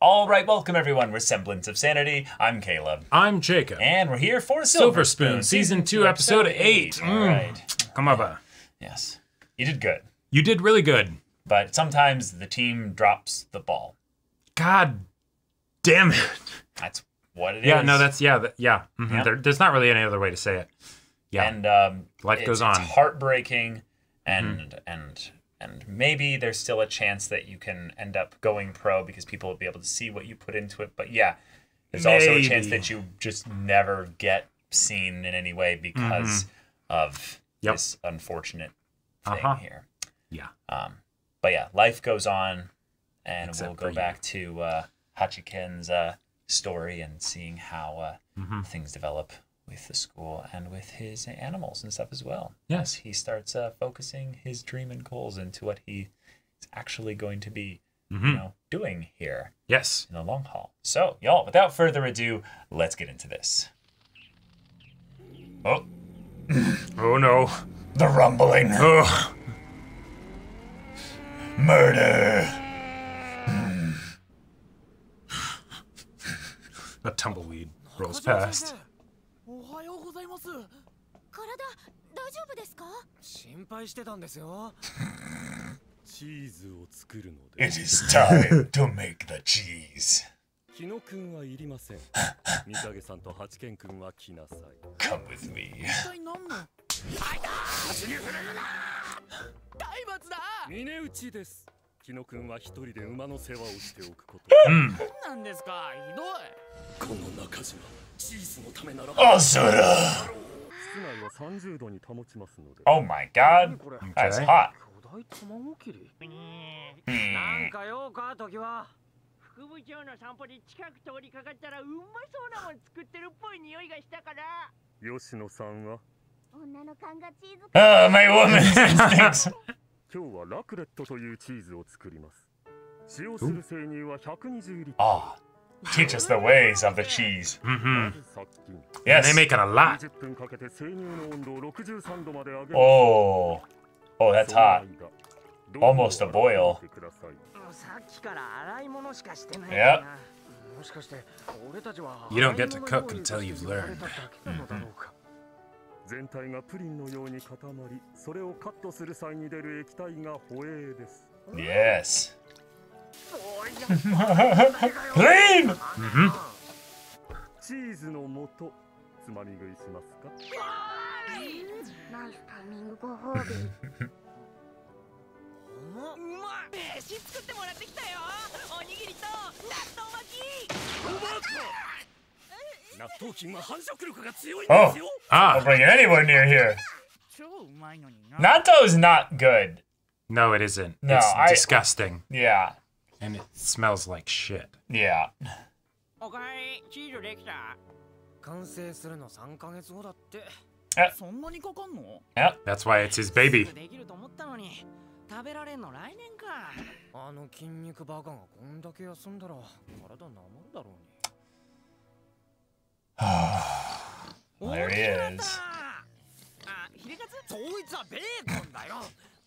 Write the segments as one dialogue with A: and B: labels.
A: All right, welcome everyone. We're Semblance of Sanity. I'm Caleb.
B: I'm Jacob.
A: And we're here for
B: Silver Spoon, Season 2, Episode 8.
A: All right.
B: Come on.
A: Yes. You did good.
B: You did really good.
A: But sometimes the team drops the ball.
B: God damn it.
A: That's what it is.
B: Yeah, no, that's, Mm-hmm. There's not really any other way to say it. Yeah.
A: And
B: life goes on.
A: It's heartbreaking, and maybe there's still a chance that you can end up going pro because people will be able to see what you put into it. But yeah, there's also a chance that you just never get seen in any way because of this unfortunate thing here.
B: Yeah.
A: But yeah, life goes on, and
B: Except
A: we'll go back to Hachiken's story and seeing how things develop with the school and with his animals and stuff as well.
B: Yes.
A: As he starts focusing his dream and goals into what he is actually going to be, doing here.
B: Yes.
A: In the long haul. So, y'all, without further ado, let's get into this. Oh.
B: Oh no.
A: The rumbling.
B: Oh.
A: Murder.
B: A tumbleweed rolls past.
C: おはようございます。体大丈夫ですか？心配してたんですよ。チーズを作るので。
A: It is time to make the cheese.
C: キノ君はいりません。三影さんと八健君は来なさい。
A: Come with me.
C: 一体何の？あいた！足に触れるな！体罰だ！峰打ちです。キノ君は一人で馬の世話をしておくこと。何なんですか？ひどい。この中島。
A: Asura! Oh my god, that's hot.
D: なんかよか時は副部長の散歩で近く通りかかったらうまそうなもん作ってるっぽい匂いがしたから
C: 吉野さんは
D: 女の勘がチーズ
A: Oh, my woman's instincts.
C: 今日はラクレットというチーズを作ります。使用する生乳は120リットル。
A: Ah. Teach us the ways of the cheese.
B: Yes. They make it a lot.
A: Oh. Oh, that's hot. Almost a boil. Yep.
B: You don't get to cook until you've learned.
C: 全体がプリンのように固まり、それをカットする際に出る液体がホエーです。
A: Yes. Clean!
C: チーズの素、つまみ食いしますか？
D: ナイスタイミングご褒美。うまい。飯作ってもらってきたよ。おにぎりと納豆巻き。
C: 納豆菌は繁殖力が強いん
A: Oh,
C: ですよ。
A: I'll bring it anywhere near here.
D: 超うまいのにな。
A: Natto is not good.
B: No, it isn't.
A: No,
B: it's disgusting.
A: Yeah.
B: And it smells like shit.
A: Yeah.
D: おかえり、チーズできた。
C: 完成するの3ヶ月後だって。
D: そんなにかかんの？
A: Yep.
B: That's why it's his baby.
D: できると思ったのに、食べられんの来年か。
C: あの筋肉バカがこんだけ休んだら体なまるだろうに。
A: There he is.
D: あ、ヒレカツ？
C: そいつはベーコンだよ。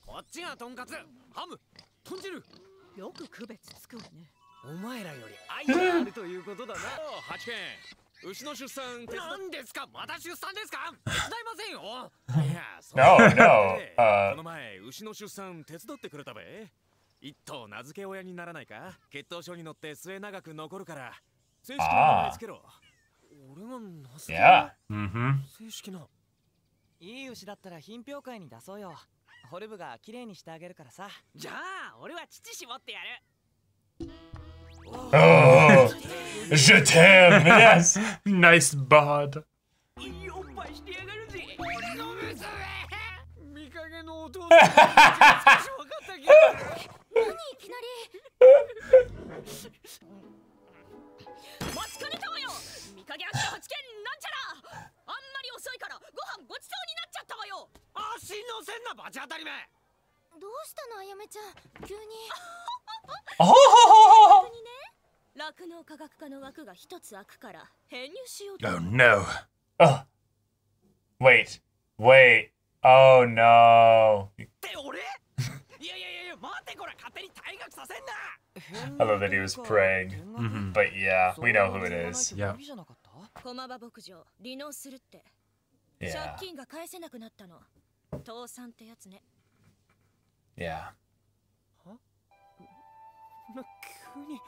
C: こっちがトンカツ、ハム、豚汁。
D: よく区別つくわね。
C: お前らより愛があるということだな。八軒、牛の出産なんですか？また出産ですか？手伝いませんよ。いや、
A: No, no.
C: この前牛の出産手伝ってくれたべ。一頭名付け親にならないか？血統書に載って末永く残るから正式な名前つけろ。俺が名付け？
A: Yeah.
C: 正式な。
E: いい牛だったら品評会に出そうよ。ホルブが綺麗にしてあげるからさ。
D: じゃあ、俺は乳絞ってやる。
A: Oh. Je t'aime. Yes.
B: Nice bod.
D: いいおっぱいしてやがるぜ。俺の娘。
C: 見かけのお父さん。分かったけど。
D: 何いきなり。待ちかねたわよ。見かけあった八軒なんちゃら。あんまり遅いからご飯ごちそうになっちゃったわよ。
C: 足のせんなバチ当たりめ。
D: どうしたのあやめちゃん、急に。
A: Oh.
D: にね、酪農科学科の枠が一つ空くから編入しようと。
B: Oh no.
A: Oh. Wait. Wait. Oh no.
C: って俺？いやいやいや待ってこら勝手に退学させんな。
A: I love that he was praying. But yeah, we know who it is.
B: Yeah.
F: 駒場牧場離農するって。
A: Yeah.
F: 借金が返せなくなったの。倒産ってやつね。
A: Yeah.
E: 急に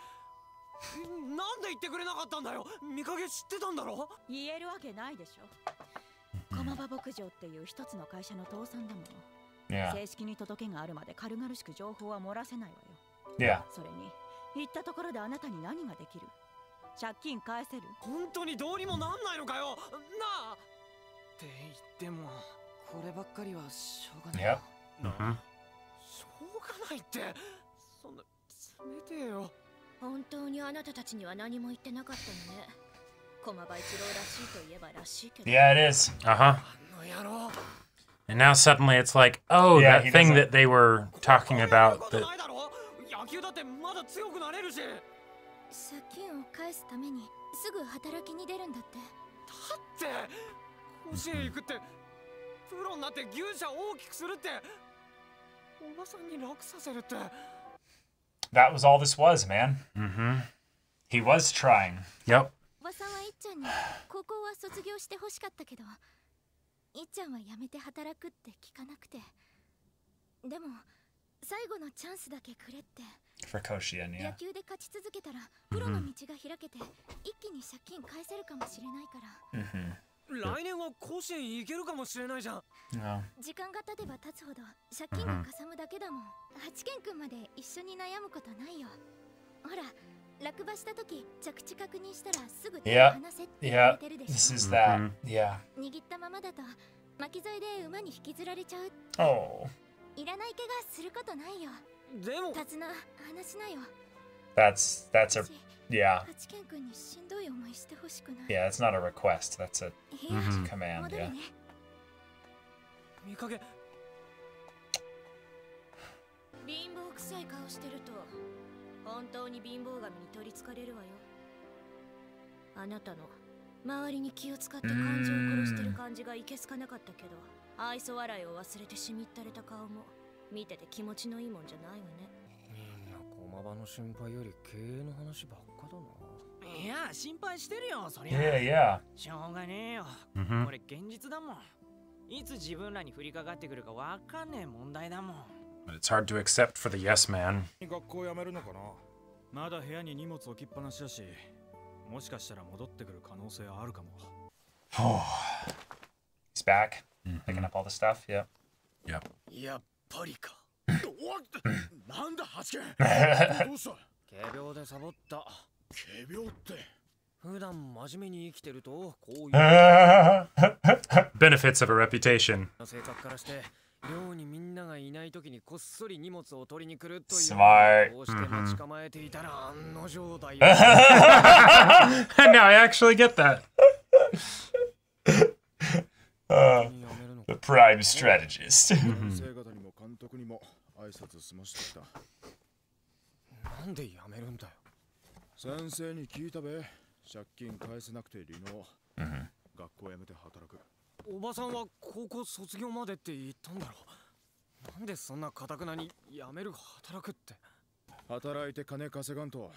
E: なんで言ってくれなかったんだよ。見かけ知ってたんだろ。
F: 言えるわけないでしょ。駒場牧場っていう一つの会社の倒産だもの。
A: Yeah.
F: 正式に届けがあるまで軽々しく情報は漏らせないわよ。
A: Yeah.
F: それに言ったところであなたに何ができる？借金返せる？
E: 本当にどうにもなんないのかよ。なあ。って言ってもこればっかりはしょうがない。
A: Yep.
E: しょうがないって。そんな冷てよ。
F: 本当にあなたたちには何も言ってなかったのね。駒場一郎らしいといえばらしいけど。
A: Yeah, it is.
B: And now suddenly it's like, oh,
A: Yeah,
B: that
A: he
B: thing
A: doesn't-
B: that they were talking about. That
E: 野球だってまだ強くなれるし。
F: 借金を返すためにすぐ働きに出るんだって。
E: だって甲子園行くってプロになって牛舎大きくするっておばさんに楽させるって。
A: That was all this was, man. He was trying.
B: Yep.
F: おばさんはいっちゃんに高校は卒業してほしかったけど、いっちゃんは辞めて働くって聞かなくて。でも最後のチャンスだけくれって。
A: For Koshien,
F: 野
A: yeah.
F: 球で勝ち続けたらプロの道が開けて一気に借金返せるかもしれないから。
E: 来年は甲子園行けるかもしれないじゃん。
A: No.
F: 時間が経てば経つほど借金がかさむだけだもん。八健くんまで一緒に悩むことないよ。ほら、落馬した時着地確認したらすぐ手を
A: Yeah.
F: 離せって言わ
A: Yeah.
F: れてるで
A: This
F: しょ。
A: is that. Yeah.
F: 握ったままだと巻き添えで馬に引きずられちゃう。
A: Oh.
F: いらない怪我することないよ。
E: でも
F: 手綱話しなよ。
A: That's a yeah.
F: 八健くんにしんどい思いしてほしくない。
A: Yeah, it's not a request. That's a
F: いや、
A: command,
F: 戻る
A: yeah.
F: ね。
E: 見かけ
F: 貧乏くさい顔してると本当に貧乏神に取りつかれるわよ。あなたの周りに気を使って感情を殺してる感じがいけすかなかったけど、愛想笑いを忘れてしみったれた顔も見てて気持ちのいいもんじゃないわね。
E: みんな駒場の心配より経営の話ばっかだな。いや、心配してるよ、そりゃ。
A: Yeah, yeah.
E: しょうがねえよ。これ現実だもん。いつ自分らに降りかかってくるかわかんねえ問題だもん。
B: But it's hard to accept for the yes man.
C: 学校辞めるのかな。まだ部屋に荷物置きっぱなしだし、もしかしたら戻ってくる可能性あるかも。
A: He's back, picking up all the stuff. Yep.
B: Yep.
C: やっぱりか。なんだ八健。どうした。
E: 軽病でサボった。
C: 軽病って。
E: 普段真面目に生きてるとこういう
B: Benefits of a reputation.
E: 性格からして寮にみんながいない時にこっそり荷物を取りに来るという
A: Smart.
E: こうして待ち構えていたら案の定だよ。
B: Now I actually get that.
A: The prime strategist.
C: 先生方にも監督にも挨拶済ましてきた。
E: なんで辞めるんだよ。
C: 先生に聞いたべ。借金返せなくて離農。学校辞めて働く。
E: おばさんは高校卒業までって言ったんだろう。なんでそんな堅くなに辞める働くって。
C: 働いて金稼がんと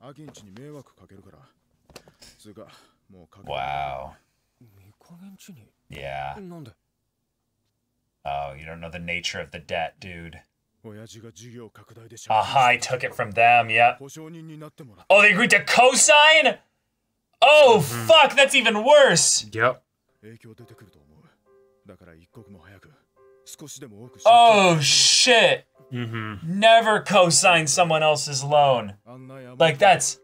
C: アキンチに迷惑かけるから。つうかもうかけ。
A: Wow.
E: 見加減ちに。
A: Yeah.
E: なんで。
A: Oh, you don't know the nature of the debt, dude.
C: 親父が事業拡大で
A: Aha, I took it from them. Yep.
C: 保証人になってもらう。
A: Oh, they agreed to co-sign? Oh, fuck, that's even worse.
B: Yep.
C: 影響出てくると思う。だから一刻も早く少しでも多く。
A: Oh, shit. Never co-sign someone else's loan. Like, that's...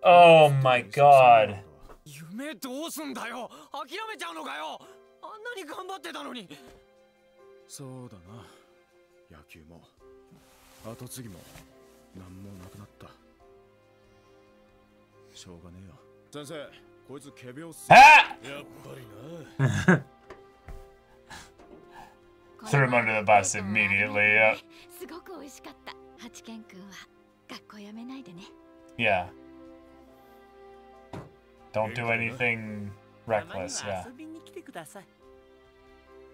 A: Oh, my God.
E: 夢どうすんだよ。諦めちゃうのかよ。あんなに頑張ってたのに。
C: そうだな。野球も後継ぎも何もなくなった。しょうがねえよ。先生、こいつ仮病っす。
A: Ah!
C: やっぱりな。
A: Threw him under the bus immediately. Yep.
F: すごく美味しかった。八健くんは学校辞めないでね。
A: Yeah. Don't do anything reckless. Yeah.
D: 遊びに来てください。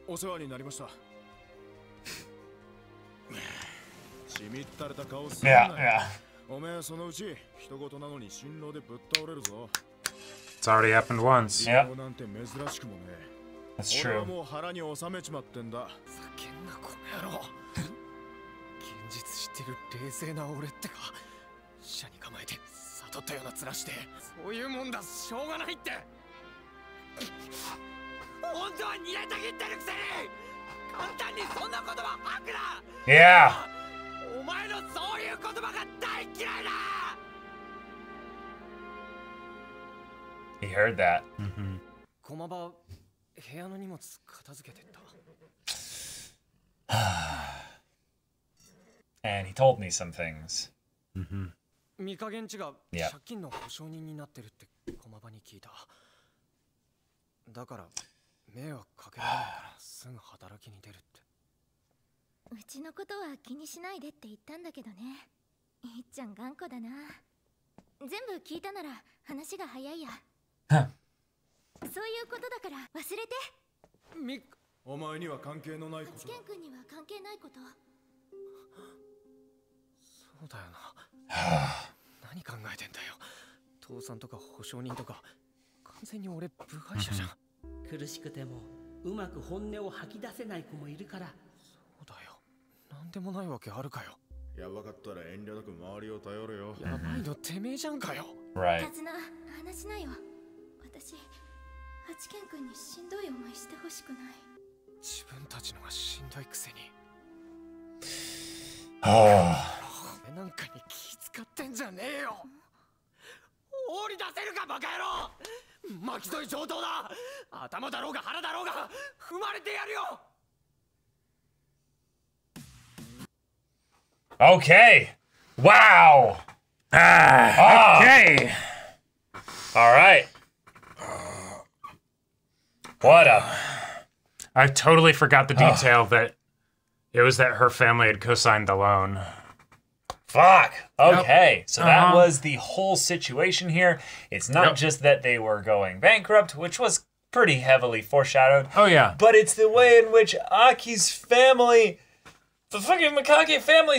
C: お世話になりました。しみったれた顔するな。
A: Yeah, yeah.
B: It's already happened once.
A: Yep. That's true.
E: 現実知ってる冷静な俺ってか車に構えて悟ったような面してそういうもんだしょうがないって本当は煮えたぎってるくせに簡単にそんな言葉吐くな
A: Yeah.
E: お前のそういう言葉が大嫌いだ
A: He heard that.
E: 駒場部屋の荷物片付けてった
A: And he told me some things.
E: 三加減地が
A: Yeah.
E: 借金の保証人になってるって駒場に聞いただから迷惑かけられないからすぐ働きに出るって
F: うちのことは気にしないでって言ったんだけどね。いっちゃん頑固だな。全部聞いたなら話が早いや。そういうことだから忘れて。
E: お前には関係のないこと。
F: ケン君には関係ないこと。
E: そうだよな。何考えてんだよ。父さんとか保証人とか完全に俺部外者じゃん。
G: 苦しくてもうまく本音を吐き出せない子もいるから。
E: そうだよ。なんでもないわけあるかよ。やばかったら遠慮なく周りを頼れよ。やばいのてめえじゃんかよ。
A: Right.
F: タツナ、話しなよ。私、ハチケン君にしんどい思いしてほしくない。
E: 自分たちのがしんどいくせに。
A: Oh.
E: 俺なんかに気使ってんじゃねえよ。放り出せるかバカ野郎。巻き添い上等だ。頭だろうが腹だろうが踏まれてやるよ。
A: Okay. Wow.
B: Okay.
A: All right. What a...
B: I totally forgot the detail that it was that her family had co-signed the loan.
A: Fuck. Okay. So that
B: Uh-huh.
A: was the whole situation here. It's not
B: Yep.
A: just that they were going bankrupt, which was pretty heavily foreshadowed.
B: Oh, yeah.
A: But it's the way in which Aki's family, the fucking Mikage family,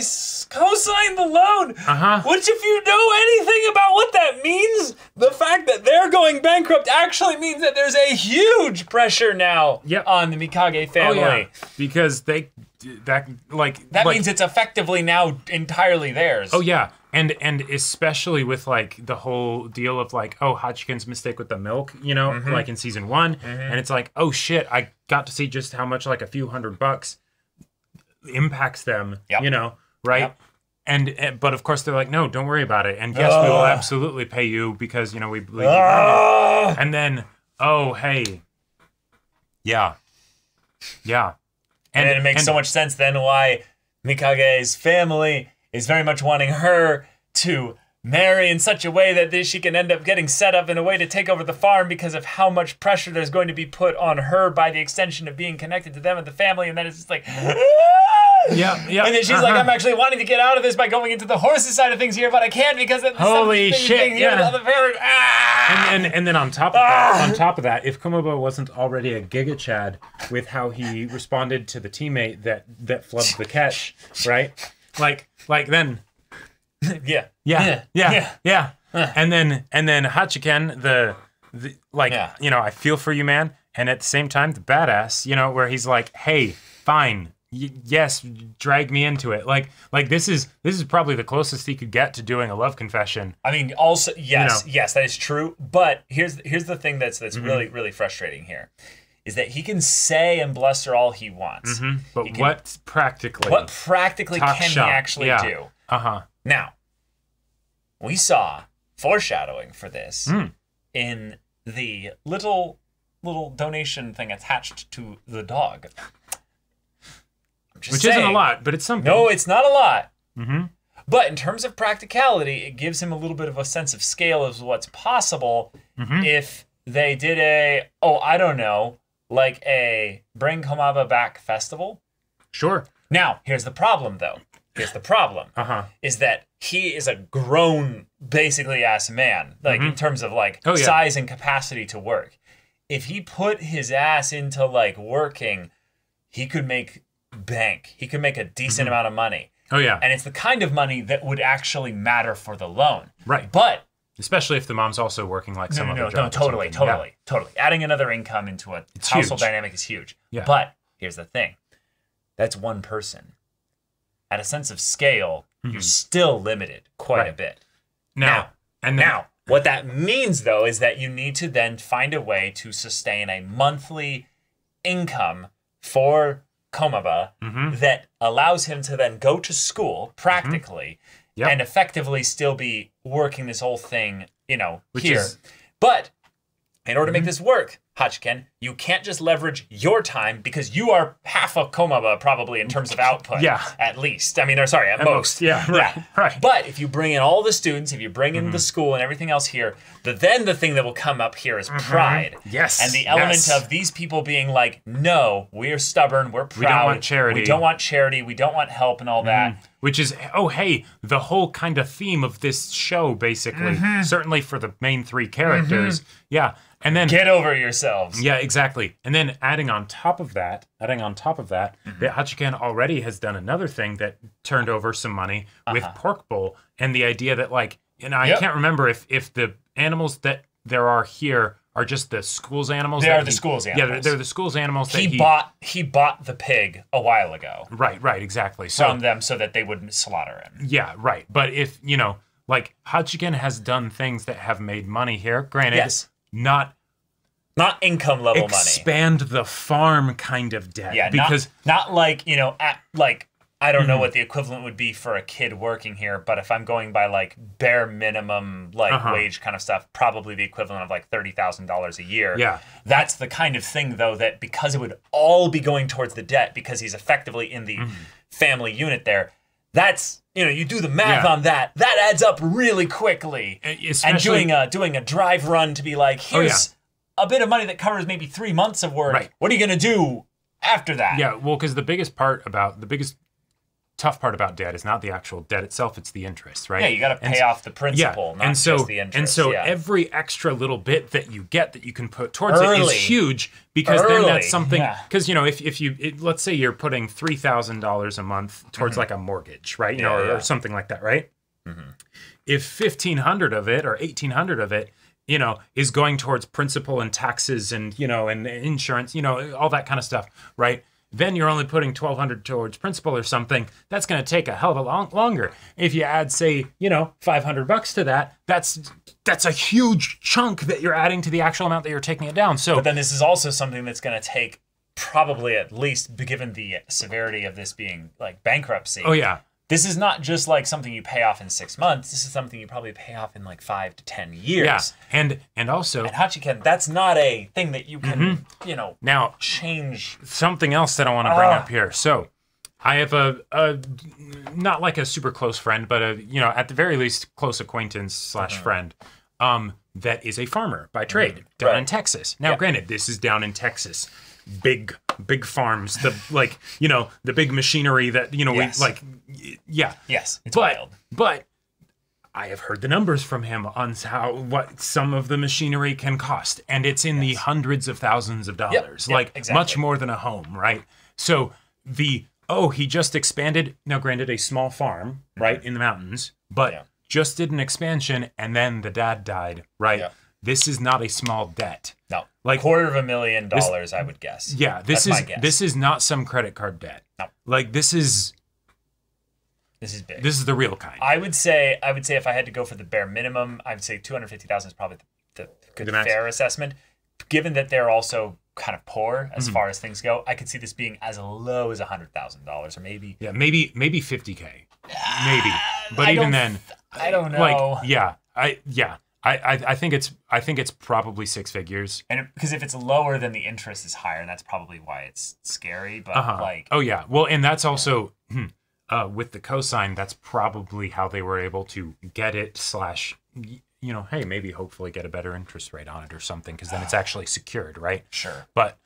A: co-signed the loan.
B: Uh-huh.
A: Which, if you know anything about what that means, the fact that they're going bankrupt actually means that there's a huge pressure now
B: Yep.
A: on the Mikage
B: Oh,
A: family.
B: yeah. Because that
A: Means it's effectively now entirely theirs.
B: Oh yeah, and especially with like the whole deal of like, oh, Hachiken's mistake with the milk, you know, like in season 1, and it's like, oh shit, I got to see just how much like a few $100 impacts them,
A: Yep.
B: you know, right?
A: Yep.
B: But of course they're like, no, don't worry about it, and yes, we will absolutely pay you because you know we believe you earned it. And then, oh hey, yeah.
A: And it makes so much sense then why Mikage's family is very much wanting her to marry in such a way that she can end up getting set up in a way to take over the farm because of how much pressure there's going to be put on her by the extension of being connected to them and the family. And then it's just like,
B: Yeah.
A: And then she's like, I'm actually wanting to get out of this by going into the horses side of things here, but I can't because of
B: Holy shit,
A: here,
B: yeah.
A: the other parent.
B: And then on top of that, if Kumobo wasn't already a Giga Chad with how he responded to the teammate that flubbed the catch, right? Like then
A: Yeah.
B: And then Hachiken, the like,
A: Yeah.
B: you know, I feel for you, man. And at the same time, the badass, you know, where he's like, hey, fine. Yes, drag me into it. Like this is probably the closest he could get to doing a love confession.
A: I mean, also, yes,
B: You know.
A: yes, that is true. But here's the thing that's really, really frustrating here, is that he can say and bluster all he wants.
B: But
A: He can-
B: what practically
A: can he
B: shop.
A: actually
B: Yeah.
A: do?
B: Uh-huh.
A: Now, we saw foreshadowing for this in the little donation thing attached to the dog. I'm just
B: Which
A: saying,
B: isn't a lot, but it's something.
A: No, it's not a lot. But in terms of practicality, it gives him a little bit of a sense of scale of what's possible if they did like a Bring Komaba Back festival.
B: Sure.
A: Now, here's the problem, though. Is that he is a grown, basically ass man, like in terms of like size and capacity to work. If he put his ass into like working, he could make bank. He could make a decent amount of money.
B: Oh, yeah.
A: And it's the kind of money that would actually matter for the loan.
B: Right.
A: But
B: especially if the mom's also working like some other job.
A: Totally. Adding another income into a household
B: huge.
A: dynamic is huge.
B: Yeah.
A: But here's the thing. That's one person. At a sense of scale, you're still limited quite a bit. Now, what that means, though, is that you need to then find a way to sustain a monthly income for Komaba that allows him to then go to school practically and effectively still be working this whole thing, here. But in order to make this work, Hachiken, you can't just leverage your time because you are half a Komaba probably in terms of output. At least. I mean, or sorry, at most.
B: Right.
A: But if you bring in all the students, if you bring in the school and everything else here, then the thing that will come up here is pride.
B: Yes.
A: And the element of these people being like, no, we're stubborn, we're proud.
B: We don't want charity.
A: We don't want charity. We don't want help and all that.
B: Which is, the whole kind of theme of this show, basically. Certainly for the main three characters. Yeah. And then
A: get over yourselves.
B: Yeah, exactly. And then adding on top of that, that Hachiken already has done another thing that turned over some money with Pork Bowl, and the idea that I can't remember if the animals that there are here are just the school's animals.
A: They are the school's animals.
B: Yeah, they're the school's animals.
A: He bought the pig a while ago.
B: Right, exactly.
A: From them so that they wouldn't slaughter him.
B: Yeah, right. But if Hachiken has done things that have made money here. Granted, not
A: income level money.
B: Expand the farm kind of debt.
A: Yeah,
B: because
A: not like, I don't know what the equivalent would be for a kid working here, but if I'm going by bare minimum wage kind of stuff, probably the equivalent of $30,000 a year.
B: Yeah.
A: That's the kind of thing though that because it would all be going towards the debt because he's effectively in the family unit there. That's, you do the math on that. That adds up really quickly.
B: Especially,
A: and doing a drive run to be here's a bit of money that covers maybe 3 months of work.
B: Right.
A: What are you going to do after that?
B: Yeah, well, because the biggest tough part about debt is not the actual debt itself, it's the interest, right?
A: Yeah, you got to pay off the principal, not just the interest.
B: And so every extra little bit that you get that you can put towards it is huge because then that's something, because, if let's say you're putting $3,000 a month towards a mortgage, right? Or something like that, right? If 1,500 of it or 1,800 of it is going towards principal and taxes and, and insurance, all that kind of stuff, right? Then you're only putting 1,200 towards principal or something. That's going to take a hell of a lot longer. If you add, say, $500 to that, that's a huge chunk that you're adding to the actual amount that you're taking it down. So,
A: but then this is also something that's going to take probably at least, given the severity of this being bankruptcy.
B: Oh, yeah.
A: This is not just something you pay off in 6 months. This is something you probably pay off in 5 to 10 years.
B: Yeah, and also...
A: And Hachiken, that's not a thing that you can,
B: now,
A: change.
B: Something else that I want to bring up here. So, I have a not a super close friend, but at the very least, close acquaintance / friend, that is a farmer by trade down in Texas. Now, granted, this is down in Texas. Big farms, the big machinery that
A: Yes, it's wild.
B: But I have heard the numbers from him on what some of the machinery can cost, and it's in the hundreds of thousands of dollars,
A: exactly.
B: Much more than a home, right? So he just expanded. Now, granted, a small farm, right, in the mountains, but just did an expansion, and then the dad died, right? Yeah. This is not a small debt.
A: No. $250,000, I would guess.
B: Yeah, this is not some credit card debt.
A: No.
B: This is big. This is the real kind.
A: I would say if I had to go for the bare minimum, I would say $250,000 is probably the good fair assessment. Given that they're also kind of poor as far as things go, I could see this being as low as $100,000 or maybe.
B: Yeah, maybe $50K. Maybe. But even then,
A: I don't know.
B: I think it's probably 6 figures.
A: And because if it's lower, then the interest is higher, and that's probably why it's scary. But
B: oh yeah, well, and that's also with the cosign. That's probably how they were able to get it. Hey, maybe hopefully get a better interest rate on it or something, because then it's actually secured, right?
A: Sure.
B: But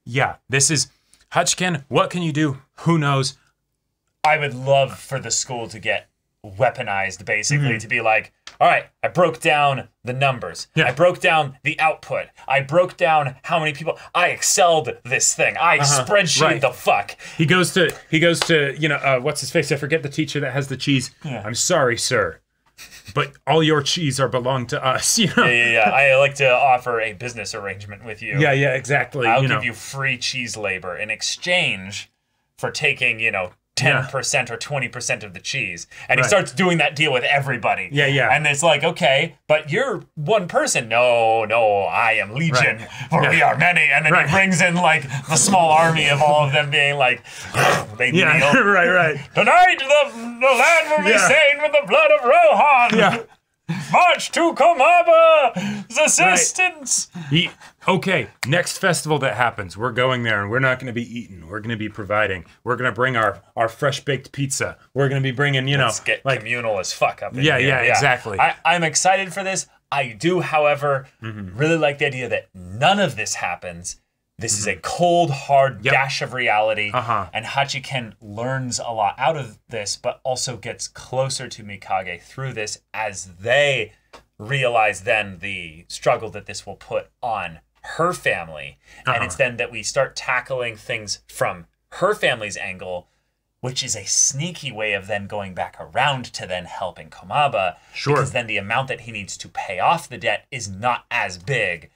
B: yeah, this is Hachiken. What can you do? Who knows?
A: I would love for the school to get weaponized basically to be like, all right, I broke down the numbers.
B: Yeah.
A: I broke down the output. I broke down how many people. I excelled this thing. I spreadsheet
B: Right.
A: the fuck.
B: He goes to what's his face? I forget the teacher that has the cheese.
A: Yeah.
B: I'm sorry, sir, but all your cheese belong to us. You know.
A: Yeah. I like to offer a business arrangement with you.
B: Yeah, exactly.
A: I'll give you free cheese labor in exchange for taking, 10% or 20% of the cheese. And he
B: Right.
A: starts doing that deal with everybody.
B: Yeah.
A: And it's like, okay, but you're one person. No, I am Legion,
B: Right.
A: for we are many. And then
B: Right.
A: he brings in like the small army of all of them being like, they kneel.
B: right.
A: Tonight the land will be
B: Yeah.
A: stained with the blood of Rohan.
B: Yeah.
A: March to Komaba's assistance.
B: Okay, next festival that happens, we're going there and we're not going to be eating. We're going to be providing. We're going to bring our fresh baked pizza. We're going to be bringing,
A: Let's get communal as fuck up in
B: Yeah,
A: here.
B: yeah, exactly.
A: I'm excited for this. I do, however, really like the idea that none of this happens. This is a cold, hard dash of reality. And Hachiken learns a lot out of this, but also gets closer to Mikage through this as they realize then the struggle that this will put on her family. And it's then that we start tackling things from her family's angle, which is a sneaky way of then going back around to then helping Komaba.
B: Sure.
A: Because then the amount that he needs to pay off the debt is not as big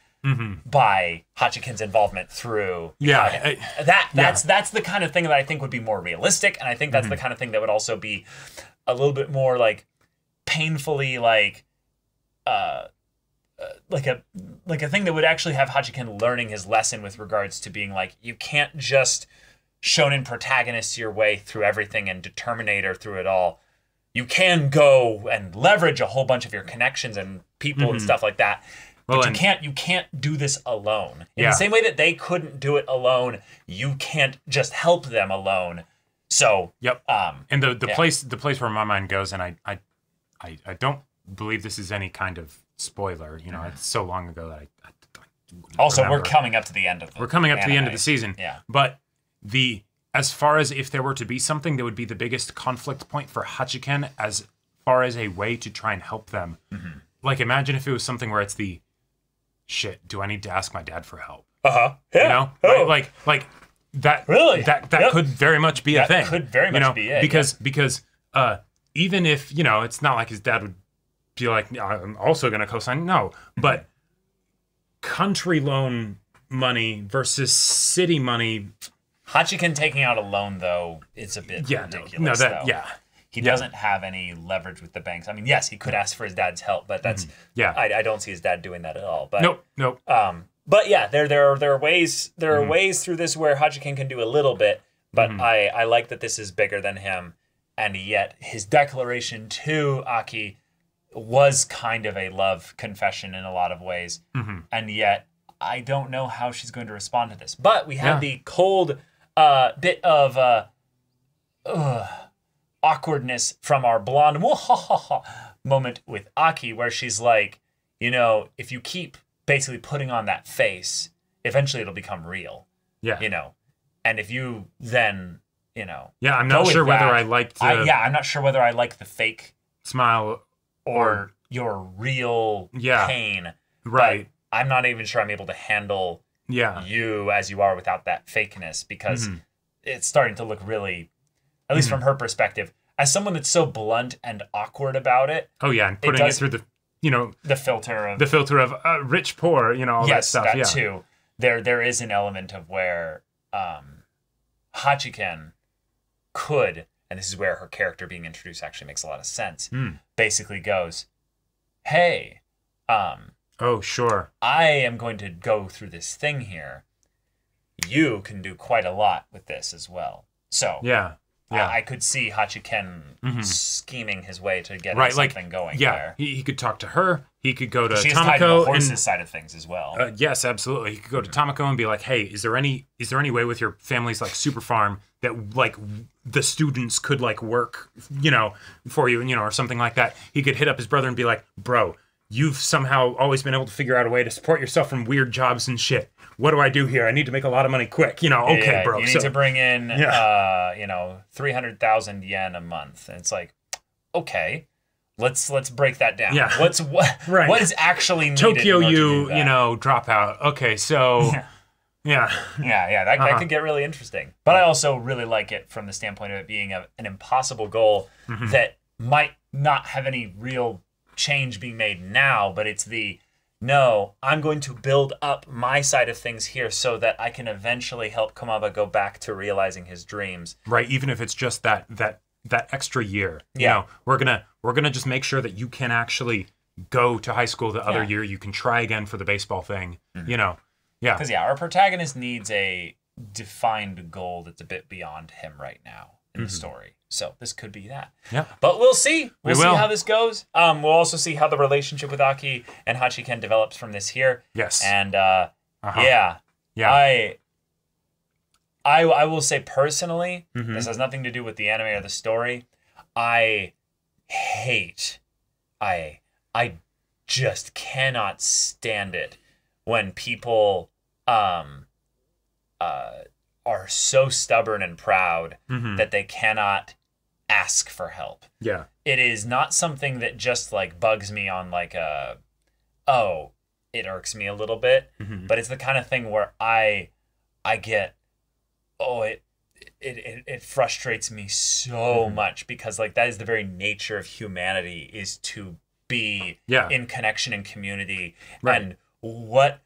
A: by Hachiken's involvement through
B: Yeah,
A: Mikage. That's the kind of thing that I think would be more realistic, and I think that's the kind of thing that would also be a little bit more like painfully like a thing that would actually have Hachiken learning his lesson with regards to being like, you can't just shonen protagonist your way through everything and Determinator through it all. You can go and leverage a whole bunch of your connections and people and stuff like that. But you can't do this alone. In the same way that they couldn't do it alone, you can't just help them alone. So
B: and the place where my mind goes, and I don't believe this is any kind of spoiler. It's so long ago that I
A: also
B: remember.
A: we're coming up to the end of
B: We're coming up to the end of the season.
A: Yeah.
B: But as far as if there were to be something that would be the biggest conflict point for Hachiken as far as a way to try and help them, like imagine if it was something where it's shit, do I need to ask my dad for help?
A: Yeah.
B: Like that.
A: Really?
B: That could very much be a thing.
A: Could very much be it.
B: Because even if it's not like his dad would be like, I'm also going to co-sign. No, but country loan money versus city money.
A: Hachiken taking out a loan though is a bit ridiculous. He doesn't have any leverage with the banks. I mean, yes, he could ask for his dad's help, but that's I don't see his dad doing that at all. But
B: nope.
A: But yeah, there are ways through this where Hachiken can do a little bit, but I like that this is bigger than him, and yet his declaration to Aki was kind of a love confession in a lot of ways, and yet I don't know how she's going to respond to this. But we have the cold bit of awkwardness from our blonde moment with Aki, where she's like, if you keep basically putting on that face, eventually it'll become real. Yeah. And if you then,
B: I'm not sure whether I like the
A: I'm not sure whether I like the fake
B: smile
A: or your real pain.
B: Right.
A: But I'm not even sure I'm able to handle you as you are without that fakeness, because it's starting to look really, at least from her perspective, as someone that's so blunt and awkward about it.
B: Oh yeah, and putting it through the
A: the filter of
B: rich, poor, all that stuff.
A: That too. There is an element of where Hachiken could, and this is where her character being introduced actually makes a lot of sense. Basically goes, hey,
B: oh sure,
A: I am going to go through this thing here. You can do quite a lot with this as well. So I could see Hachiken scheming his way to get something going there.
B: He could talk to her. He could go to
A: She's
B: Tamako
A: tied to the horse's side of things as well.
B: Yes, absolutely. He could go to Tamako and be like, "Hey, is there any way with your family's super farm that the students could work, for you, or something like that?" He could hit up his brother and be like, "Bro, you've somehow always been able to figure out a way to support yourself from weird jobs and shit. What do I do here? I need to make a lot of money quick. Okay, bro.
A: You need to bring in 300,000 yen a month." And it's like, okay, let's break that down.
B: Yeah.
A: What what is actually needed
B: Tokyo
A: in order to do that?
B: you know, drop out. Okay, so yeah.
A: That could get really interesting. But I also really like it from the standpoint of it being an impossible goal that might not have any real change being made now, but it's no, I'm going to build up my side of things here so that I can eventually help Komaba go back to realizing his dreams.
B: Right, even if it's just that extra year. You
A: Yeah.
B: know, we're gonna just make sure that you can actually go to high school the other year. You can try again for the baseball thing. You know. Yeah.
A: Because our protagonist needs a defined goal that's a bit beyond him right now in the story. So this could be that.
B: Yeah.
A: But we'll see. We'll see
B: will.
A: how this goes. We'll also see how the relationship with Aki and Hachiken develops from this here.
B: Yes.
A: And
B: Yeah.
A: I will say personally, this has nothing to do with the anime or the story. I just cannot stand it when people are so stubborn and proud that they cannot ask for help.
B: Yeah.
A: It is not something that just like bugs me on like it irks me a little bit, but it's the kind of thing where I get it frustrates me so much because like that is the very nature of humanity, is to be in connection and community.
B: Right.
A: And what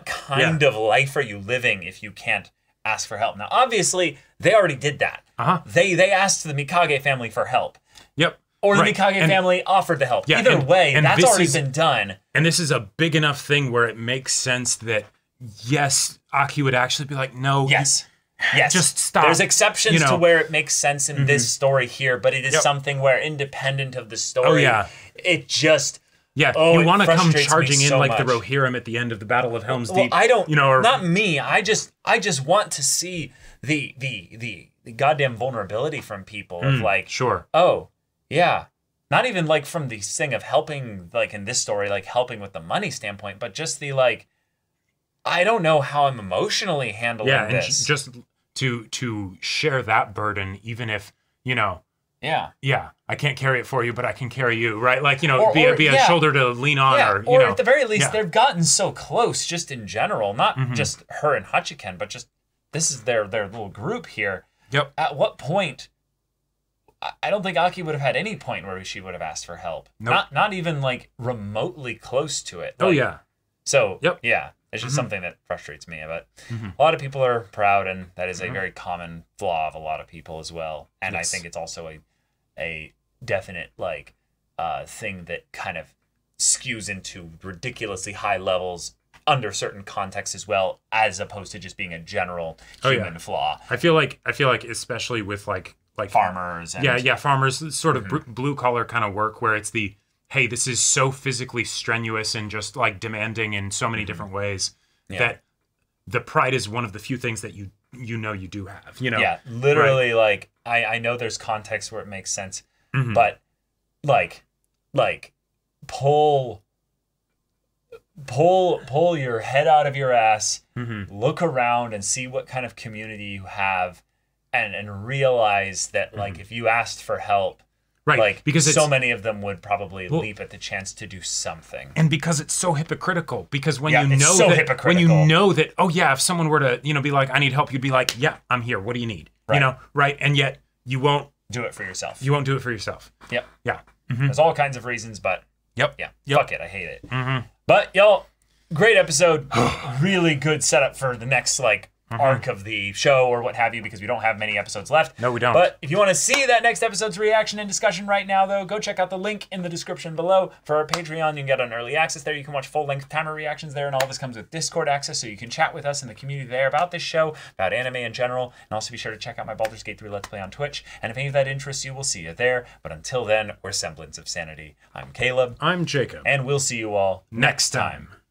A: kind of life are you living if you can't ask for help? Now, obviously, they already did that. They asked the Mikage family for help.
B: Yep.
A: Or the
B: Right.
A: Mikage family offered to help.
B: Yeah,
A: Either way,
B: and
A: that's
B: this
A: already
B: is-
A: been done.
B: And this is a big enough thing where it makes sense that yes, Aki would actually be like, no,
A: Yes.
B: just stop.
A: There's exceptions
B: you know.
A: to where it makes sense in this story here, but it is something where, independent of the story, it just...
B: Yeah,
A: Oh,
B: you
A: it
B: want to come
A: frustrates me
B: charging in
A: so
B: like the
A: much.
B: Rohirrim at the end of the Battle of Helm's
A: Well,
B: Deep.
A: I don't...
B: you know, or,
A: not me. I just want to see the goddamn vulnerability from people of like...
B: sure.
A: Oh, yeah. Not even like from the thing of helping, like in this story, like helping with the money standpoint, but just the like... I don't know how I'm emotionally handling
B: Yeah, and
A: this.
B: just to share that burden, even if, you know,
A: Yeah.
B: I can't carry it for you, but I can carry you, right? Like, you know,
A: Or-
B: be
A: or-
B: a
A: yeah.
B: shoulder to lean on,
A: Yeah,
B: or, you
A: or
B: know.
A: at the very least,
B: yeah.
A: they've gotten so close, just in general, not just her and Hachiken, but just this is their little group here.
B: Yep.
A: At what point? I don't think Aki would have had any point where she would have asked for help.
B: Nope.
A: Not even like remotely close to it.
B: Oh,
A: Like,
B: yeah.
A: So
B: Yep.
A: yeah, it's just something that frustrates me. But a lot of people are proud, and that is a very common flaw of a lot of people as well. And
B: Yes.
A: I think it's also a definite like thing that kind of skews into ridiculously high levels under certain contexts as well, as opposed to just being a general human flaw.
B: I feel like especially with like
A: Farmers. And,
B: yeah, farmers, sort of blue collar kind of work where it's the, hey, this is so physically strenuous and just like demanding in so many different ways that the pride is one of the few things that you do have, you know?
A: Yeah, literally, like I know there's context where it makes sense, but like pull your head out of your ass, look around and see what kind of community you have, and realize that like if you asked for help,
B: Right,
A: like
B: because
A: so
B: it's,
A: many of them would probably leap at the chance to do something.
B: and because it's so hypocritical. Because when
A: Yeah,
B: you
A: it's
B: know
A: so
B: that,
A: hypocritical.
B: when you know that, oh yeah, if someone were to be like, I need help, you'd be like, yeah, I'm here. What do you need?
A: Right.
B: You know, right? And yet you won't
A: Do it for yourself.
B: do it for yourself.
A: Yep.
B: Yeah.
A: There's all kinds of reasons, but
B: Yep.
A: yeah,
B: Yep.
A: fuck it, I hate it. But y'all, great episode. Really good setup for the next like arc of the show or what have you, because we don't have many episodes left.
B: No, we don't.
A: But if you want to see that next episode's reaction and discussion right now, though, go check out the link in the description below for our Patreon. You can get on early access there. You can watch full-length timer reactions there, and all of this comes with Discord access, so you can chat with us in the community there about this show, about anime in general, and also be sure to check out my Baldur's Gate 3 Let's Play on Twitch. And if any of that interests you, we'll see you there. But until then, we're Semblance of Sanity. I'm Caleb,
B: I'm Jacob.
A: and we'll see you all
B: Next time.